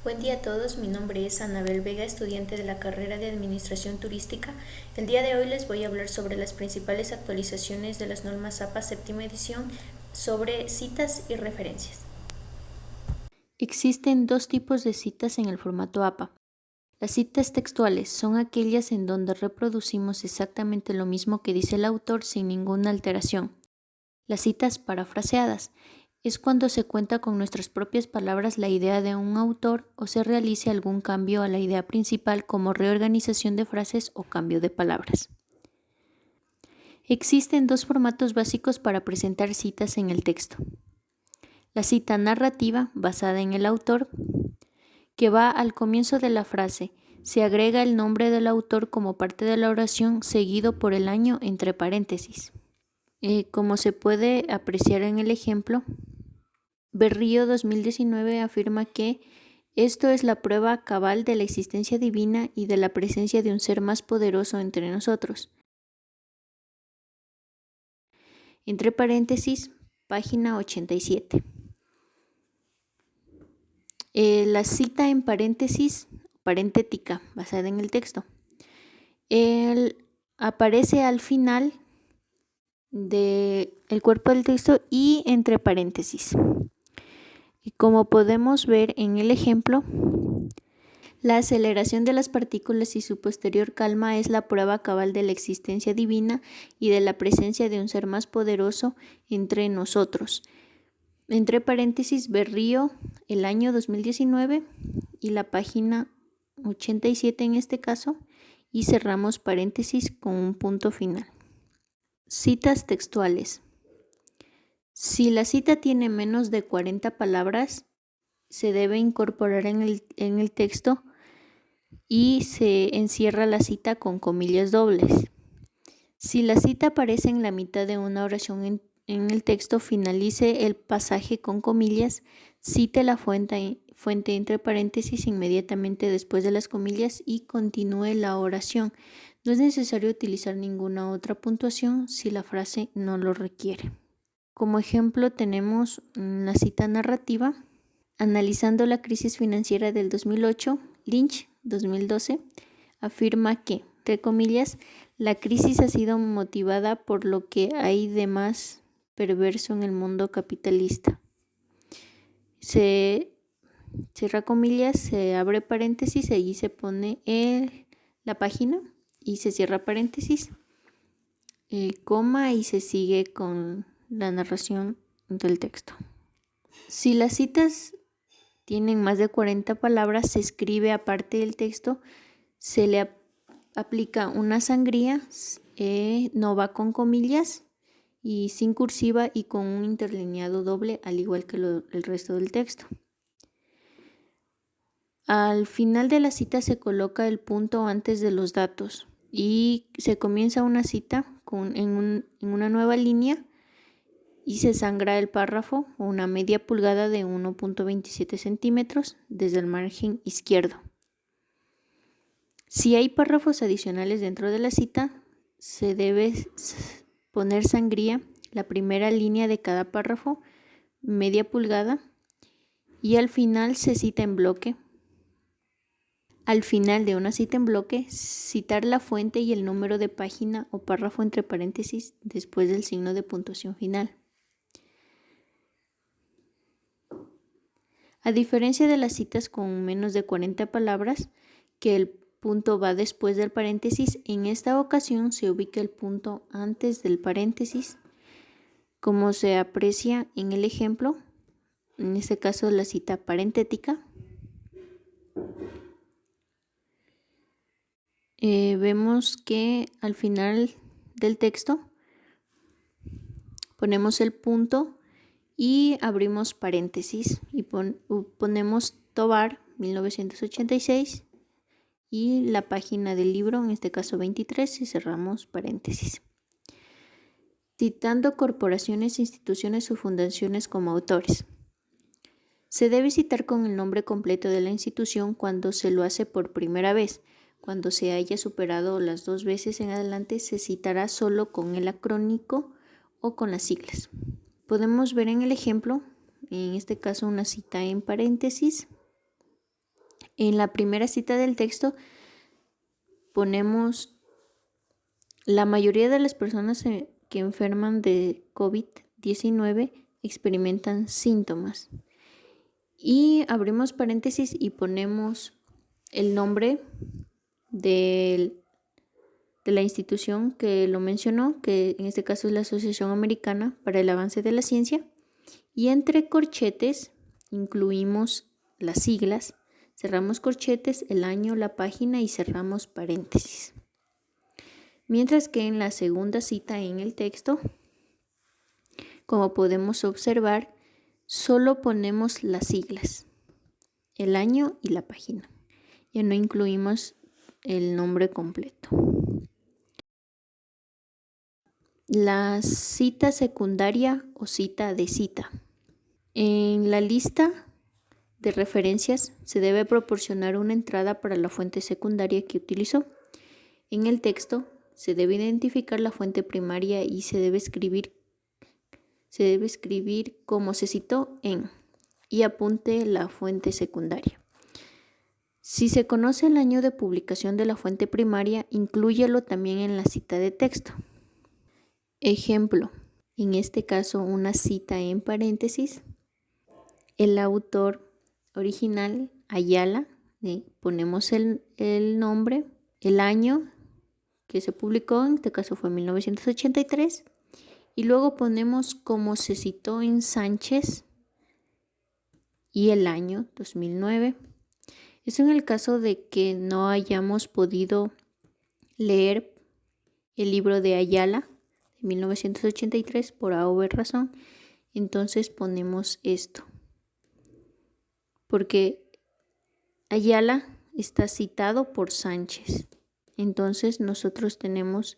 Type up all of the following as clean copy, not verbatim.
Buen día a todos, mi nombre es Anabel Vega, estudiante de la carrera de Administración Turística. El día de hoy les voy a hablar sobre las principales actualizaciones de las normas APA séptima edición sobre citas y referencias. Existen dos tipos de citas en el formato APA. Las citas textuales son aquellas en donde reproducimos exactamente lo mismo que dice el autor sin ninguna alteración. Las citas parafraseadas es cuando se cuenta con nuestras propias palabras la idea de un autor o se realice algún cambio a la idea principal como reorganización de frases o cambio de palabras. Existen dos formatos básicos para presentar citas en el texto. La cita narrativa, basada en el autor, que va al comienzo de la frase. Se agrega el nombre del autor como parte de la oración, seguido por el año entre paréntesis. Como se puede apreciar en el ejemplo, Berrío 2019 afirma que esto es la prueba cabal de la existencia divina y de la presencia de un ser más poderoso entre nosotros. Entre paréntesis, página 87. La cita en paréntesis, parentética, basada en el texto, aparece al final del cuerpo del texto y entre paréntesis. Y como podemos ver en el ejemplo, la aceleración de las partículas y su posterior calma es la prueba cabal de la existencia divina y de la presencia de un ser más poderoso entre nosotros. Entre paréntesis, Berrío, el año 2019 y la página 87 en este caso, y cerramos paréntesis con un punto final. Citas textuales. Si la cita tiene menos de 40 palabras, se debe incorporar en el texto y se encierra la cita con comillas dobles. Si la cita aparece en la mitad de una oración en el texto, finalice el pasaje con comillas, cite la fuente entre paréntesis inmediatamente después de las comillas y continúe la oración. No es necesario utilizar ninguna otra puntuación si la frase no lo requiere. Como ejemplo tenemos la cita narrativa. Analizando la crisis financiera del 2008, Lynch, 2012, afirma que, entre comillas, la crisis ha sido motivada por lo que hay de más perverso en el mundo capitalista. Se cierra comillas, se abre paréntesis, allí se pone la página y se cierra paréntesis, coma y se sigue con la narración del texto. Si las citas tienen más de 40 palabras, se escribe aparte del texto, se le aplica una sangría, no va con comillas y sin cursiva y con un interlineado doble, al igual que el resto del texto. Al final de la cita se coloca el punto antes de los datos y se comienza una cita en una nueva línea y se sangra el párrafo o una media pulgada de 1.27 centímetros desde el margen izquierdo. Si hay párrafos adicionales dentro de la cita, se debe poner sangría la primera línea de cada párrafo, media pulgada, y al final se cita en bloque. Al final de una cita en bloque, citar la fuente y el número de página o párrafo entre paréntesis después del signo de puntuación final. A diferencia de las citas con menos de 40 palabras, que el punto va después del paréntesis, en esta ocasión se ubica el punto antes del paréntesis, como se aprecia en el ejemplo, en este caso la cita parentética. Vemos que al final del texto ponemos el punto y abrimos paréntesis y ponemos Tovar 1986 y la página del libro, en este caso 23, y cerramos paréntesis. Citando corporaciones, instituciones o fundaciones como autores. Se debe citar con el nombre completo de la institución cuando se lo hace por primera vez. Cuando se haya superado las 2 veces en adelante, se citará solo con el acrónico o con las siglas. Podemos ver en el ejemplo, en este caso una cita en paréntesis, En la primera cita del texto ponemos la mayoría de las personas que enferman de COVID-19 experimentan síntomas. Y abrimos paréntesis y ponemos el nombre de la institución que lo mencionó, que en este caso es la Asociación Americana para el Avance de la Ciencia. Y entre corchetes incluimos las siglas, cerramos corchetes, el año, la página y cerramos paréntesis. Mientras que en la segunda cita en el texto, como podemos observar, solo ponemos las siglas, el año y la página. Ya no incluimos el nombre completo. La cita secundaria o cita de cita. En la lista de referencias se debe proporcionar una entrada para la fuente secundaria que utilizó. En el texto se debe identificar la fuente primaria y se debe escribir cómo se citó en y apunte la fuente secundaria. Si se conoce el año de publicación de la fuente primaria, inclúyalo también en la cita de texto. Ejemplo, en este caso una cita en paréntesis, el autor original, Ayala, ponemos el nombre, el año que se publicó, en este caso fue 1983, y luego ponemos cómo se citó en Sánchez y el año 2009. Eso en el caso de que no hayamos podido leer el libro de Ayala de 1983 por A o B razón, entonces ponemos esto. Porque Ayala está citado por Sánchez. Entonces nosotros tenemos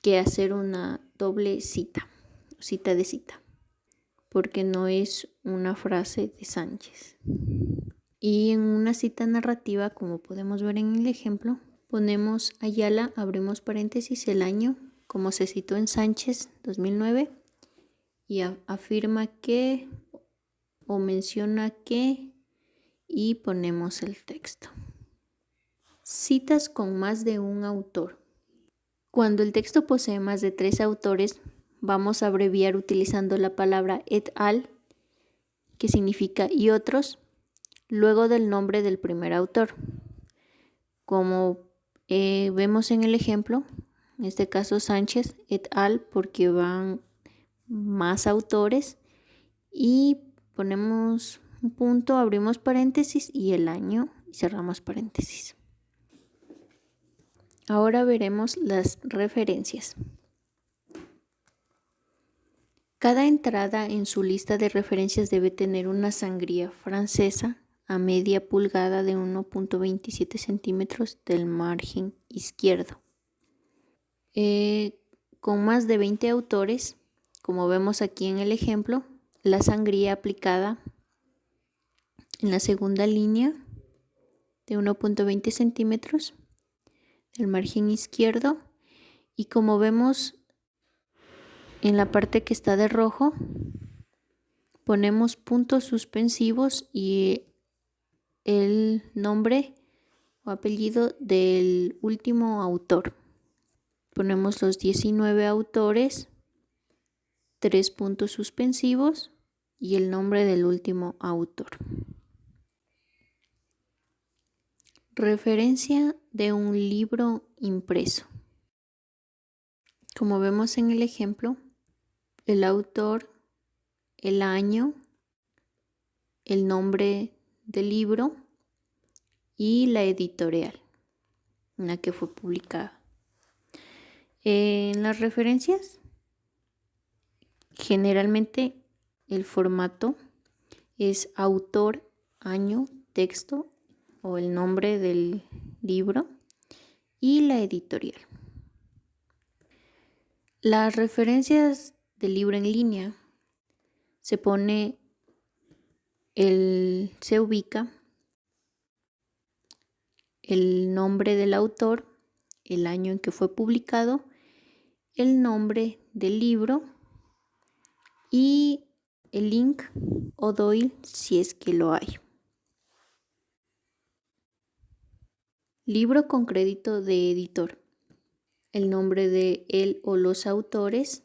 que hacer una doble cita de cita, porque no es una frase de Sánchez. Y en una cita narrativa, como podemos ver en el ejemplo, ponemos Ayala, abrimos paréntesis, el año, como se citó en Sánchez 2009, y afirma que o menciona que, y ponemos el texto. Citas con más de un autor. Cuando el texto posee más de 3 autores, vamos a abreviar utilizando la palabra et al, que significa y otros, luego del nombre del primer autor. Como vemos en el ejemplo, en este caso Sánchez et al, porque van más autores, y ponemos un punto, abrimos paréntesis y el año y cerramos paréntesis. Ahora veremos las referencias. Cada entrada en su lista de referencias debe tener una sangría francesa a media pulgada de 1.27 centímetros del margen izquierdo. Con más de 20 autores, como vemos aquí en el ejemplo, la sangría aplicada en la segunda línea de 1.20 centímetros del margen izquierdo, y como vemos en la parte que está de rojo, ponemos puntos suspensivos y el nombre o apellido del último autor. Ponemos los 19 autores, 3 puntos suspensivos y el nombre del último autor. Referencia de un libro impreso. Como vemos en el ejemplo, el autor, el año, el nombre del libro y la editorial en la que fue publicada. En las referencias, generalmente el formato es autor, año, texto o el nombre del libro y la editorial. Las referencias del libro en línea se ubica el nombre del autor, el año en que fue publicado, el nombre del libro y el link o DOI si es que lo hay. Libro con crédito de editor. El nombre de él o los autores,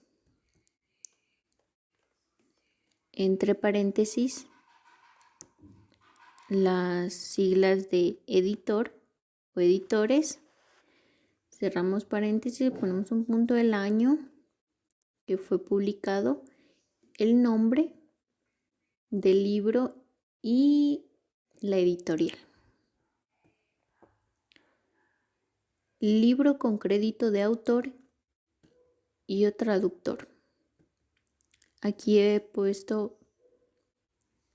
entre paréntesis, las siglas de editor o editores, cerramos paréntesis, ponemos un punto del año que fue publicado, el nombre del libro y la editorial. Libro con crédito de autor y o traductor. Aquí he puesto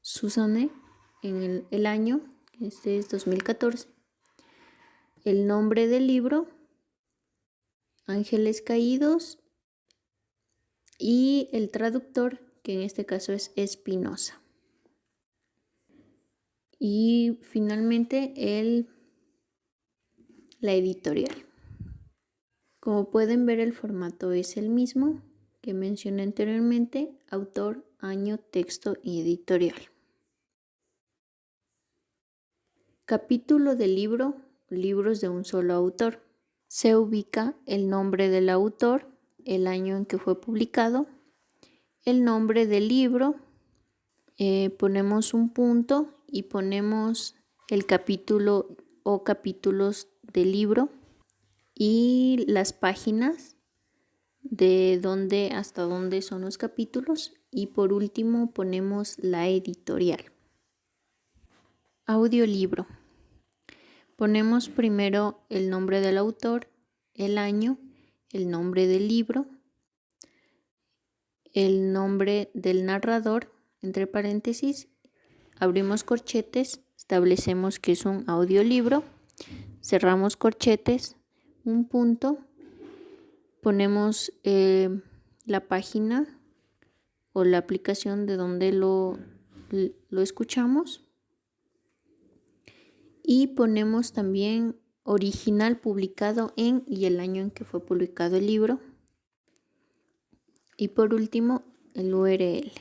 Suzanne en el año, este es 2014. El nombre del libro, Ángeles Caídos, y el traductor, que en este caso es Espinosa. Y finalmente la editorial. Como pueden ver, el formato es el mismo que mencioné anteriormente: autor, año, texto y editorial. Capítulo del libro: libros de un solo autor. Se ubica el nombre del autor, el año en que fue publicado, el nombre del libro, ponemos un punto y ponemos el capítulo o capítulos del libro y las páginas de dónde hasta dónde son los capítulos, y por último ponemos la editorial. Audiolibro. Ponemos primero el nombre del autor, el año, el nombre del libro, el nombre del narrador, entre paréntesis, abrimos corchetes, establecemos que es un audiolibro, cerramos corchetes, un punto, ponemos la página o la aplicación de donde lo escuchamos, y ponemos también original publicado en y el año en que fue publicado el libro, y por último el URL.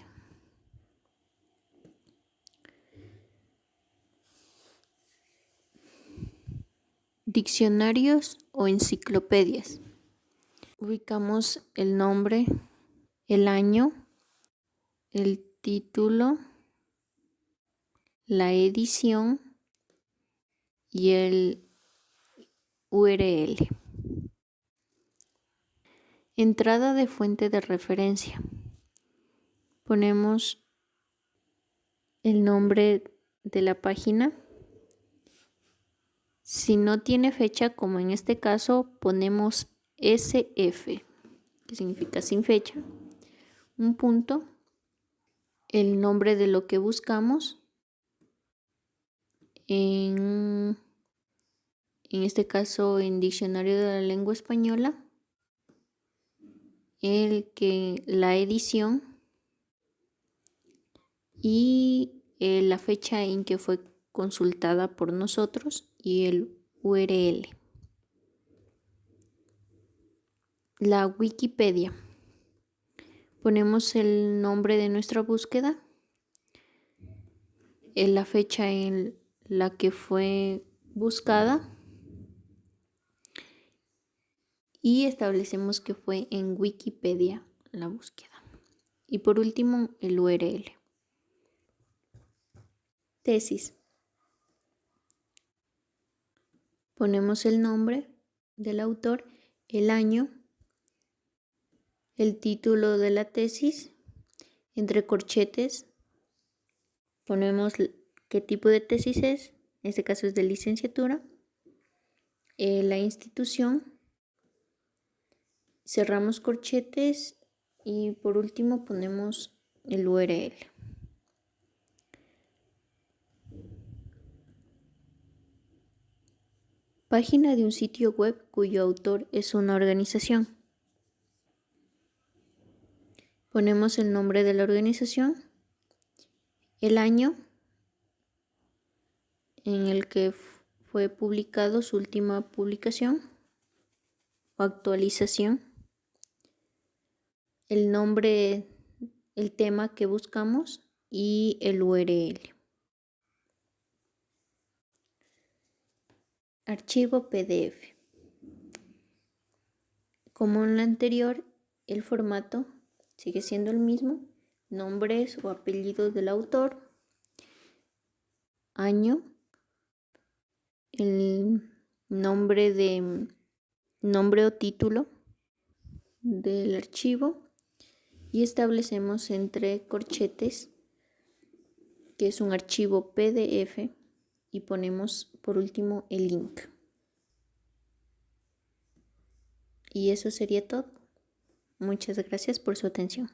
Diccionarios o enciclopedias. Ubicamos el nombre, el año, el título, la edición y el URL. Entrada de fuente de referencia. Ponemos el nombre de la página. Si no tiene fecha, como en este caso, ponemos SF, que significa sin fecha, un punto, el nombre de lo que buscamos, en este caso en Diccionario de la Lengua Española, la edición y la fecha en que fue consultada por nosotros y el URL. La Wikipedia. Ponemos el nombre de nuestra búsqueda, la fecha en la que fue buscada y establecemos que fue en Wikipedia la búsqueda. Y por último, el URL. Tesis. Ponemos el nombre del autor, el año, el título de la tesis, entre corchetes ponemos qué tipo de tesis es, en este caso es de licenciatura, la institución, cerramos corchetes y por último ponemos el URL. Página de un sitio web cuyo autor es una organización. Ponemos el nombre de la organización, el año en el que fue publicado su última publicación o actualización, el nombre, el tema que buscamos y el URL. archivo PDF. Como en la anterior, el formato sigue siendo el mismo: nombres o apellidos del autor, año, el nombre o título del archivo, y establecemos entre corchetes que es un archivo PDF, y ponemos por último el link. Y eso sería todo. Muchas gracias por su atención.